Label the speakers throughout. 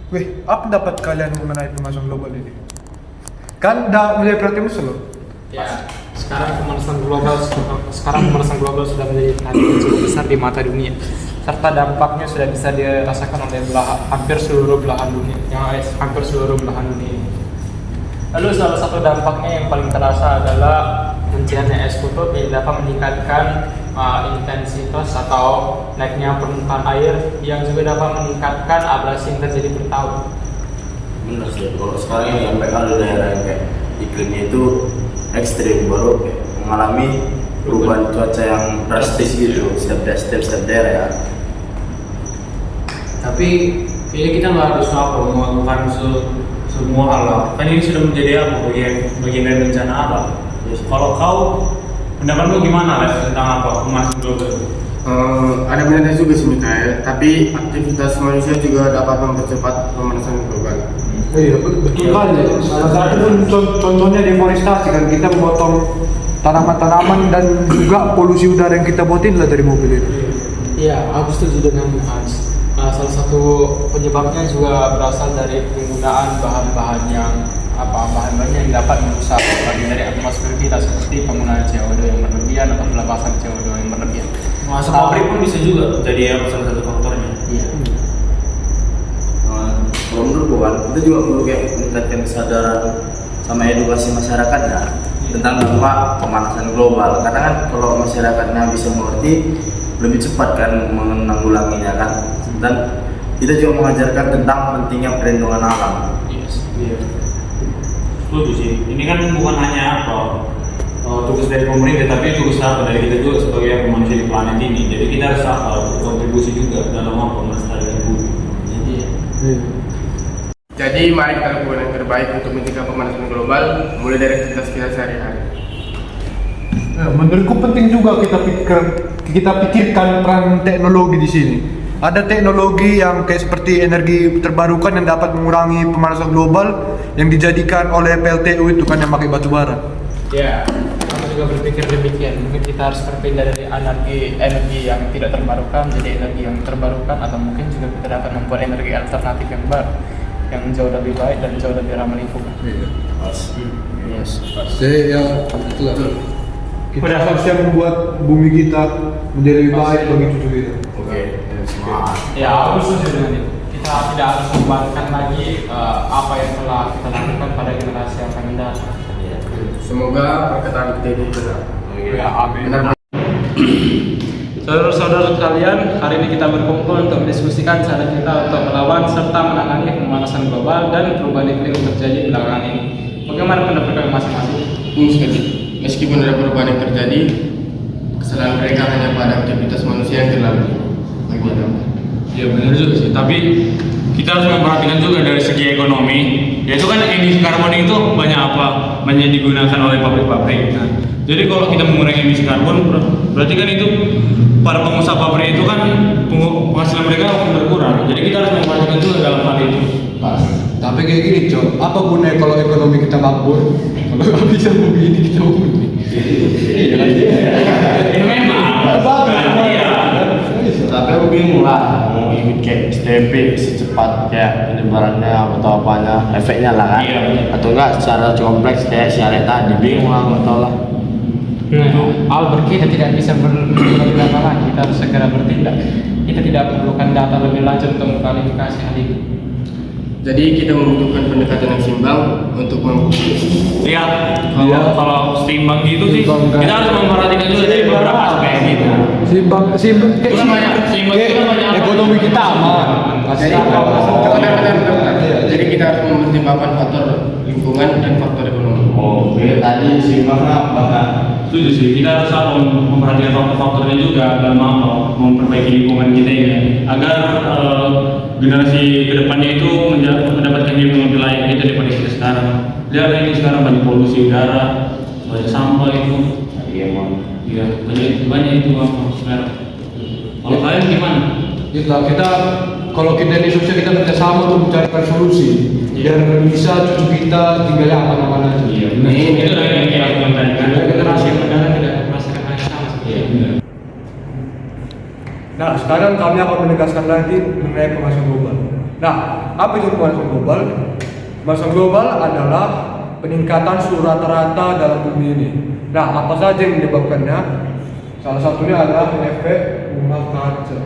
Speaker 1: Weh, apa pendapat kalian mengenai pemanasan global ini? Kan udah mulai perhatian musuh loh.
Speaker 2: Ya, sekarang pemanasan global sudah menjadi tantangan yang cukup besar di mata dunia, serta dampaknya sudah bisa dirasakan oleh hampir seluruh belahan dunia. Lalu salah satu dampaknya yang paling terasa adalah menciutnya es kutub yang dapat meningkatkan intensitas atau naiknya permukaan air yang juga dapat meningkatkan abrasi yang terjadi per tahun.
Speaker 3: Benar sih, kalau sekarang ini sampai ada daerah yang kayak iklimnya itu ekstrim, baru kayak mengalami perubahan cuaca yang drastis gitu setiap daerah ya.
Speaker 4: Tapi kayaknya kita nggak harus melakukan semua hal lah. Kan ini sudah menjadi bagian dari bencana alam. Kalau kau pendapatmu gimana tentang pemanasan global?
Speaker 5: Ada benarnya juga sih Mikael, tapi aktivitas manusia juga dapat mempercepat pemanasan global.
Speaker 1: Iya, betul kali. Salah satu pun contohnya deforestasi kan, kita memotong tanaman-tanaman dan juga polusi udara yang kita buatin lah dari mobil itu.
Speaker 2: Iya, aku setuju dengan Hans. Salah satu penyebabnya juga berasal dari penggunaan bahan-bahan yang yang dapat merusak bagian dari atmosfer kita, seperti penggunaan CO2 yang berlebihan atau pelepasan CO2 yang berlebihan.
Speaker 4: Masa pabrik pun bisa juga jadi salah satu faktornya.
Speaker 2: Iya.
Speaker 3: Kalau menurutku kan, kita juga perlu kayak meningkatkan kesadaran sama edukasi masyarakatnya tentang dampak pemanasan global. Karena kan kalau masyarakatnya bisa mengerti, lebih cepat kan menanggulanginya kan. Dan kita juga mengajarkan tentang pentingnya perlindungan alam.
Speaker 4: Iya. Setuju sih. Ini kan bukan hanya tugas dari pemerintah, tapi tugas dari kita juga sebagai manusia di planet ini. Jadi kita harus berkontribusi juga dalam melestarikan bumi.
Speaker 5: Jadi mari kita lakukan yang terbaik untuk mencegah pemanasan global, mulai dari aktivitas kita sehari-hari.
Speaker 1: Menurutku penting juga kita pikirkan peran teknologi di sini. Ada teknologi yang kayak seperti energi terbarukan yang dapat mengurangi pemanasan global yang dijadikan oleh PLTU itu kan yang pakai batu bara.
Speaker 2: Ya, aku juga berpikir demikian. Mungkin kita harus berpindah dari energi yang tidak terbarukan menjadi energi yang terbarukan, atau mungkin juga kita dapat membuat energi alternatif yang baru, yang jauh lebih baik dan jauh lebih ramah lingkungan.
Speaker 1: Yes. Jadi ya itulah. Kita harusnya membuat bumi kita menjadi lebih baik bagi cucu kita.
Speaker 3: Oke. Semangat.
Speaker 2: Ya, aku setuju dengan itu. Kita tidak harus membuatkan lagi apa yang telah kita lakukan pada generasi yang akan datang.
Speaker 5: Semoga perkataan kita ini benar.
Speaker 2: Ya, amin.
Speaker 4: Saudara-saudara sekalian, hari ini kita berkumpul untuk mendiskusikan cara kita untuk melawan serta menangani pemanasan global dan perubahan iklim yang terjadi belakangan ini. Bagaimana pendapat kalian masing-masing?
Speaker 5: Sekali, meskipun ada perubahan yang terjadi, kesalahan mereka hanya pada aktivitas manusia yang terlalu.
Speaker 4: Ya benar juga sih, tapi kita harus memperhatikan juga dari segi ekonomi. Yaitu kan emisi karbon itu banyak digunakan oleh pabrik-pabrik. Nah, jadi kalau kita mengurangi emisi karbon, berarti kan itu para pengusaha pabrik itu kan penghasilan mereka akan berkurang. Jadi kita harus memperhatikan juga dalam hal itu.
Speaker 1: Tapi kayak gini, Cok, apa gunanya kalau ekonomi kita makmur? Kalau nggak bisa begini kita begini.
Speaker 4: Ini memang.
Speaker 3: Tapi aku bingung lah mau ikut kayak STP secepat kayak penyebarannya atau apanya, efeknya lah kan.
Speaker 4: Iya.
Speaker 3: Atau enggak secara kompleks kayak si Ale tadi, bingung lah, nggak tahu lah.
Speaker 2: Albert, kita tidak bisa berlama lagi. Kita harus segera bertindak. Kita tidak perlukan data lebih lanjut untuk mengklarifikasi hal ini.
Speaker 5: Jadi kita membutuhkan pendekatan yang seimbang untuk
Speaker 4: Iya, kalau seimbang gitu sih, kita harus memperhatikan juga dari beberapa aspek gitu.
Speaker 1: Seimbang
Speaker 4: Itu kan banyak, seimbang itu kan banyak.
Speaker 1: ekonomi kita aman.
Speaker 5: Jadi kita harus mempertimbangkan faktor lingkungan dan faktor ekonomi.
Speaker 3: Oke, tadi seimbangnya apa kan?
Speaker 4: Setuju sih, kita harus memperhatikan faktor-faktornya juga dalam memperbaiki lingkungan kita ini, agar generasi kedepannya itu mendapatkan hidup yang lebih layak itu daripada kita sekarang. Lihat ini sekarang banyak polusi udara, banyak sampah itu.
Speaker 3: Iya emang.
Speaker 4: Iya, banyak itu sekarang. Kalau kalian gimana?
Speaker 1: Kita kalau kita di sosial kita bersama untuk mencarikan solusi biar bisa cucu kita tinggal aman-aman aja.
Speaker 4: Iya, itu yang kita lakukan tadi kan.
Speaker 1: sekarang kami akan menegaskan lagi mengenai pemanasan global. Nah, apa itu pemanasan global? Pemanasan global adalah peningkatan suhu rata-rata dalam bumi ini. Nah, apa saja yang menyebabkannya? Salah satunya adalah efek rumah kaca.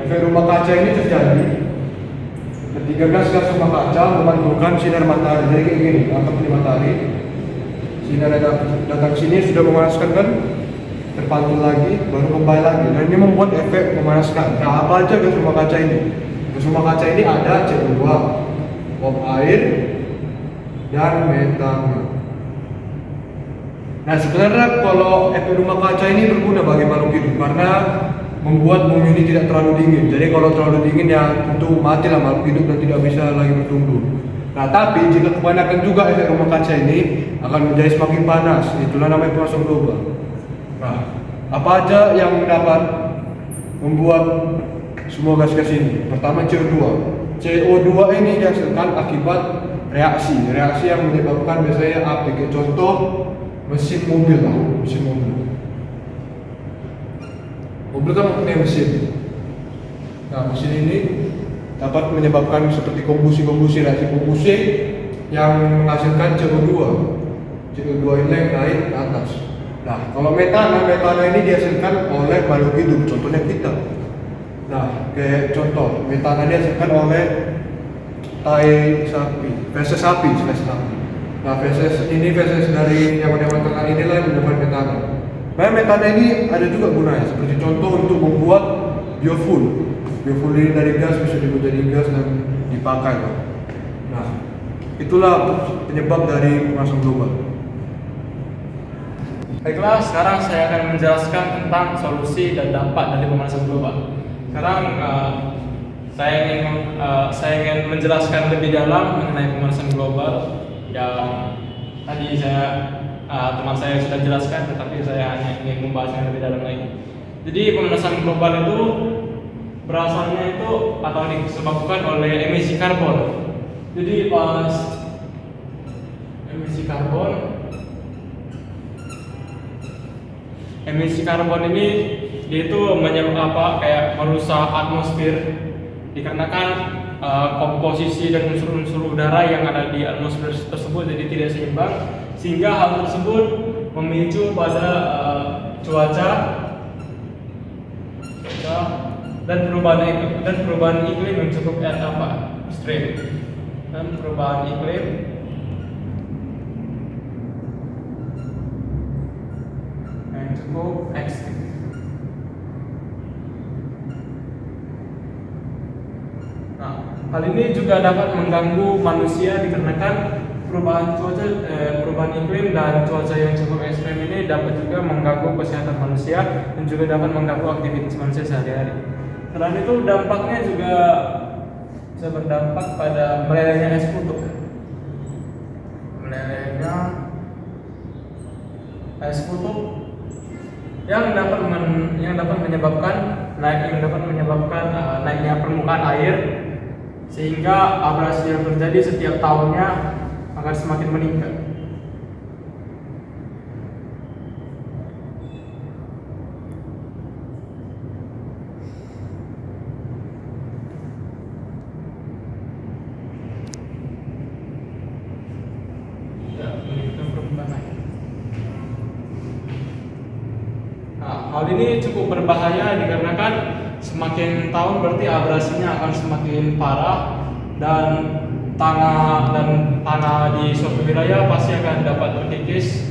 Speaker 1: Efek rumah kaca ini terjadi ketika gas rumah kaca memantulkan sinar matahari. Jadi kayak gini, angkat dari matahari, sinar datang sini sudah memanaskan kan, terpantul lagi, baru kembali lagi. Dan ini membuat efek memanaskan. Nah, apa aja gas rumah kaca ini? Gas rumah kaca ini ada CO2, uap air, dan metana. Nah, sebenarnya kalau efek rumah kaca ini berguna bagi makhluk hidup karena membuat bumi ini tidak terlalu dingin. Jadi kalau terlalu dingin ya tentu matilah makhluk hidup dan tidak bisa lagi bertumbuh. Nah, tapi jika kebanyakan juga efek rumah kaca ini akan menjadi semakin panas. Itulah namanya pemanasan global. Nah, apa aja yang dapat membuat semua gas-gas ini? Pertama CO2. CO2 ini dihasilkan akibat reaksi yang menyebabkan biasanya api. Kayak contoh mesin mobil lah, mesin mobil. Mobil kan mempunyai mesin. Nah, mesin ini dapat menyebabkan seperti reaksi kombusi yang menghasilkan CO2. CO2 ini yang naik ke atas. Nah, kalau metana ini dihasilkan oleh makhluk hidup, contohnya kita. Nah, kayak contoh, metana dihasilkan oleh tai sapi, feses sapi. Nah, feses dari hewan-hewan ternak inilah yang menyebabkan metana. Nah, metana ini ada juga gunanya, seperti contoh untuk membuat biofuel. Biofuel ini dari gas bisa dibuat jadi gas dan dipakai. Nah, itulah penyebab dari pemanasan global.
Speaker 2: Baiklah, sekarang saya akan menjelaskan tentang solusi dan dampak dari pemanasan global. Sekarang saya ingin menjelaskan lebih dalam mengenai pemanasan global yang tadi teman saya sudah jelaskan, tetapi saya hanya ingin membahasnya lebih dalam lagi. Jadi pemanasan global itu berasalnya itu atau disebabkan oleh emisi karbon. Jadi pas emisi karbon ini dia itu kayak merusak atmosfer dikarenakan komposisi dan unsur-unsur udara yang ada di atmosfer tersebut jadi tidak seimbang, sehingga hal tersebut memicu pada cuaca dan perubahan iklim yang cukup ekstrim dan perubahan iklim yang cukup ekstrim. Nah, hal ini juga dapat mengganggu manusia dikarenakan perubahan iklim dan cuaca yang cukup ekstrem ini dapat juga mengganggu kesehatan manusia dan juga dapat mengganggu aktivitas manusia sehari-hari. Selain itu dampaknya juga bisa berdampak pada melelehnya es kutub. Melelehnya es kutub yang dapat menyebabkan naiknya permukaan air, sehingga abrasi yang terjadi setiap tahunnya akan semakin meningkat. Hal ini cukup berbahaya dikarenakan semakin tahun berarti abrasinya akan semakin parah dan tanah di suatu wilayah pasti akan dapat terkikis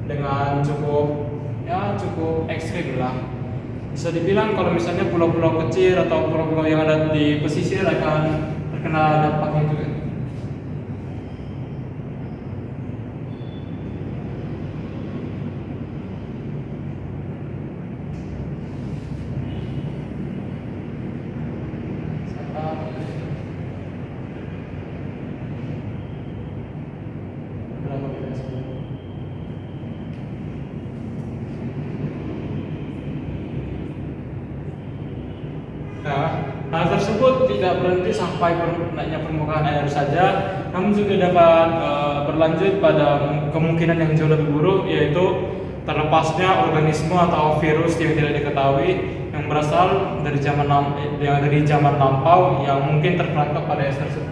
Speaker 2: dengan cukup ekstrim lah. Bisa dibilang kalau misalnya pulau-pulau kecil atau pulau-pulau yang ada di pesisir akan terkena dampaknya juga. Nah, hal tersebut tidak berhenti sampai naiknya permukaan air saja, namun juga dapat berlanjut pada kemungkinan yang jauh lebih buruk, yaitu terlepasnya organisme atau virus yang tidak diketahui yang berasal dari zaman lampau yang mungkin terperangkap pada es tersebut.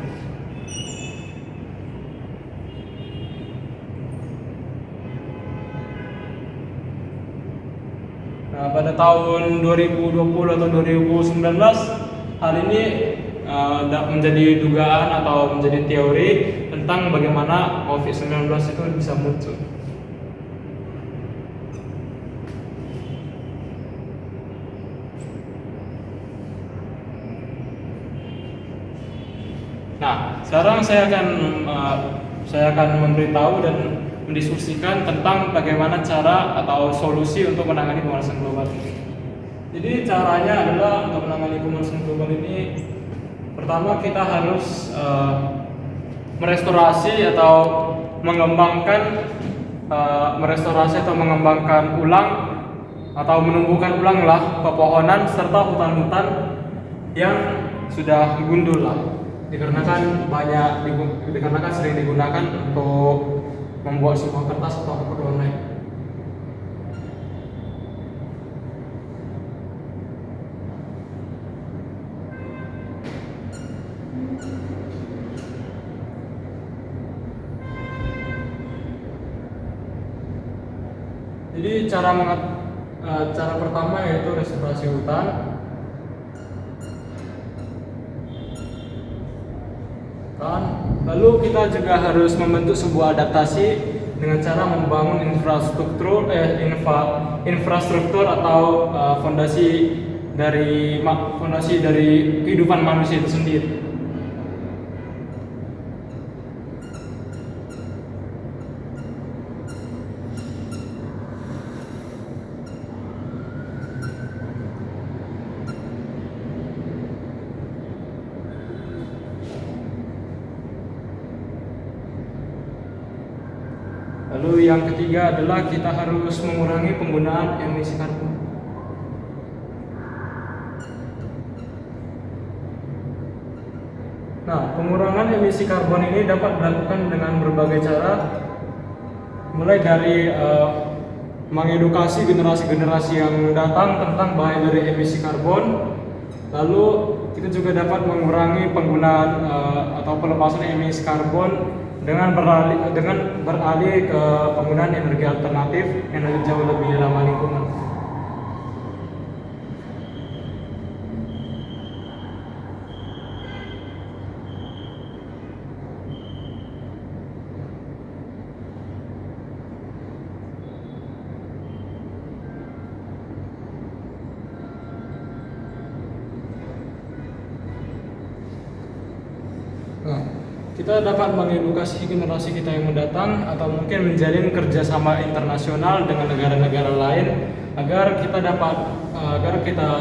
Speaker 2: Nah, pada tahun 2020 atau 2019 hal ini menjadi dugaan atau menjadi teori tentang bagaimana COVID-19 itu bisa muncul. Nah, sekarang saya akan memberitahu dan mendiskusikan tentang bagaimana cara atau solusi untuk menangani pemanasan global ini. Jadi caranya adalah untuk menangani pemanasan global ini, pertama kita harus merestorasi atau mengembangkan ulang atau menumbuhkan ulanglah pepohonan serta hutan-hutan yang sudah gundul lah. Dikarenakan sering digunakan untuk membuat sebuah kertas atau paper online. Jadi cara pertama yaitu restorasi hutan. Lalu kita juga harus membentuk sebuah adaptasi dengan cara membangun infrastruktur atau fondasi dari kehidupan manusia itu sendiri. Lalu yang ketiga adalah kita harus mengurangi penggunaan emisi karbon. Nah, pengurangan emisi karbon ini dapat dilakukan dengan berbagai cara, mulai dari mengedukasi generasi-generasi yang datang tentang bahaya dari emisi karbon. Lalu kita juga dapat mengurangi penggunaan atau pelepasan emisi karbon dengan beralih ke penggunaan energi alternatif yang jauh lebih ramah lingkungan. Nah, kita dapat mengedukasi generasi kita yang mendatang atau mungkin menjalin kerjasama internasional dengan negara-negara lain agar kita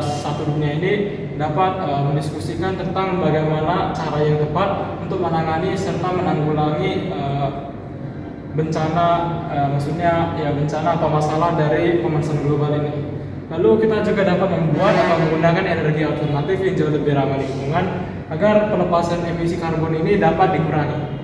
Speaker 2: satu dunia ini dapat mendiskusikan tentang bagaimana cara yang tepat untuk menangani serta menanggulangi bencana atau masalah dari pemanasan global ini. Lalu kita juga dapat membuat atau menggunakan energi alternatif yang jauh lebih ramah lingkungan agar pelepasan emisi karbon ini dapat dikurangi.